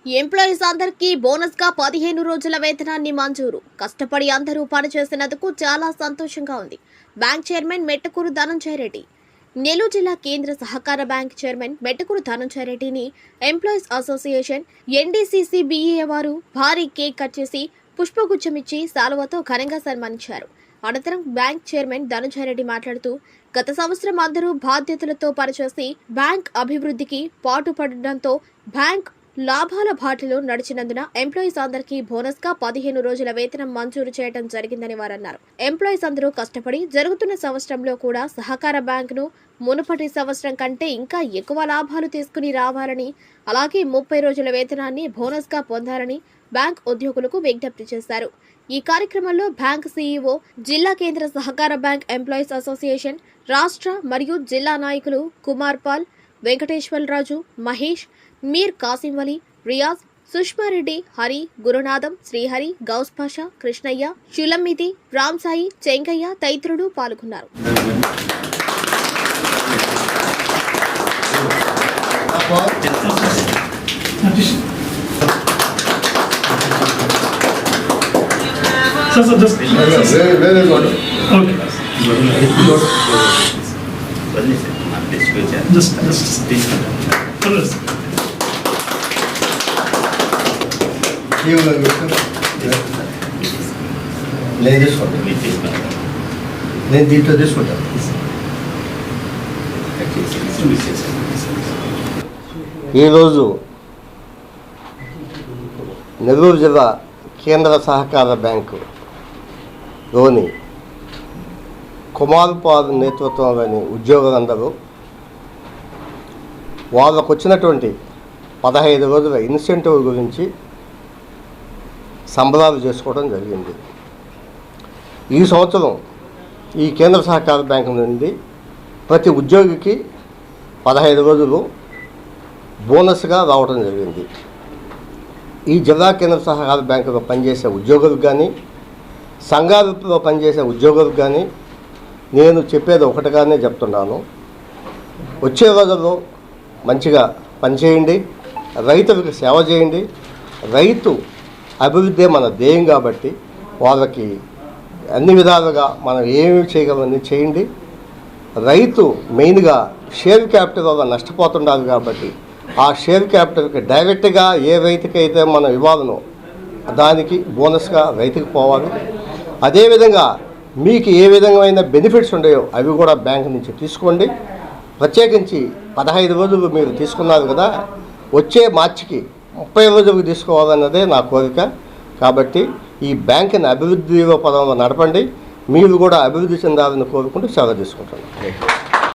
Employees అందరికీ bonus గా 15 రోజుల వేతనాన్ని మంజూరు. కష్టపడి అందరూ పనిచేసినందుకు చాలా సంతోషంగా ఉంది. Bank chairman Mettakuru Dhananjaya Reddy. నెల్లూరు జిల్లా కేంద్ర సహకార బ్యాంక్ చైర్మన్ మెట్టకూరు ధనంజయ రెడ్డిని ఎంప్లాయీస్ అసోసియేషన్ ఎన్డీసీసీ బీఏ వారు భారీ కేక్ కట్ చేసి పుష్పగుచ్చమిచ్చి శాలువతో ఘనంగా సన్మానించారు. అనంతరం బ్యాంక్ చైర్మన్ ధనంజయ రెడ్డి మాట్లాడుతూ, గత సంవత్సరం అందరూ బాధ్యతలతో పనిచేసి బ్యాంక్ అభివృద్ధికి పాటుపడడంతో బ్యాంక్ లాభాల బాటలో నడిచినందున ఎంప్లాయీస్ అందరికీ బోనస్ గా 15 రోజుల వేతనం మంజూరు చేయడం జరిగిందని వారన్నారు. ఎంప్లాయీస్ అందరూ కష్టపడి జరుగుతున్న సంవత్సరంలో కూడా సహకార బ్యాంకును మునుపటి సంవత్సరం కంటే ఇంకా ఎక్కువ లాభాలు తీసుకుని రావాలని, అలాగే 30 రోజుల వేతనాన్ని బోనస్ గా పొందాలని బ్యాంక్ ఉద్యోగులకు విజ్ఞప్తి చేశారు. ఈ కార్యక్రమంలో బ్యాంక్ సీఈఓ, జిల్లా కేంద్ర సహకార బ్యాంక్ ఎంప్లాయీస్ అసోసియేషన్ రాష్ట్ర మరియు జిల్లా నాయకులు కుమార్ పాల్, వెంకటేశ్వరరాజు, మహేష్, మీర్ కాసిం వలి, రియాజ్, సుష్మారెడ్డి, హరి, గురునాథం, శ్రీహరి, గౌస్ పాషా, కృష్ణయ్య, షులమ్మిది, రామ్సాయి, చెంగయ్య తదితరులు పాల్గొన్నారు. నేను దీంట్లో తీసుకుంటాను. ఈరోజు నెల్లూరు జిల్లా కేంద్ర సహకార బ్యాంకులోని కుమార్ పాల్ నేతృత్వంలోని ఉద్యోగులందరూ వాళ్ళకు వచ్చినటువంటి 15 రోజుల ఇన్సెంటివ్ గురించి సంబరాలు చేసుకోవడం జరిగింది. ఈ సంవత్సరం ఈ కేంద్ర సహకార బ్యాంకు నుండి ప్రతి ఉద్యోగికి 15 రోజులు బోనస్గా రావడం జరిగింది. ఈ జిల్లా కేంద్ర సహకార బ్యాంకులో పనిచేసే ఉద్యోగులకు కానీ, సంఘాలలో పనిచేసే ఉద్యోగులకు కానీ నేను చెప్పేది ఒకటిగానే చెప్తున్నాను. వచ్చే రోజుల్లో మంచిగా పనిచేయండి, రైతులకు సేవ చేయండి. రైతు అభివృద్ధి మన ధ్యేయం కాబట్టి వాళ్ళకి అన్ని విధాలుగా మనం ఏమి చేయగలమని చేయండి. రైతు మెయిన్గా షేర్ క్యాపిటల్ వల్ల నష్టపోతున్నారు కాబట్టి ఆ షేర్ క్యాపిటల్కి డైరెక్ట్గా ఏ రైతుకైతే మనం ఇవ్వాలనో దానికి బోనస్గా రైతుకు పోవాలి. అదేవిధంగా మీకు ఏ విధమైన బెనిఫిట్స్ ఉన్నాయో అవి కూడా బ్యాంక్ నుంచి తీసుకోండి. ప్రత్యేకించి 15 రోజులు మీరు తీసుకున్నారు కదా, వచ్చే మార్చికి 30 రోజులకు తీసుకోవాలన్నదే నా కోరిక. కాబట్టి ఈ బ్యాంకుని అభివృద్ధి పదంలో నడపండి. మీరు కూడా అభివృద్ధి చెందాలని కోరుకుంటూ సెలవు తీసుకుంటున్నాను.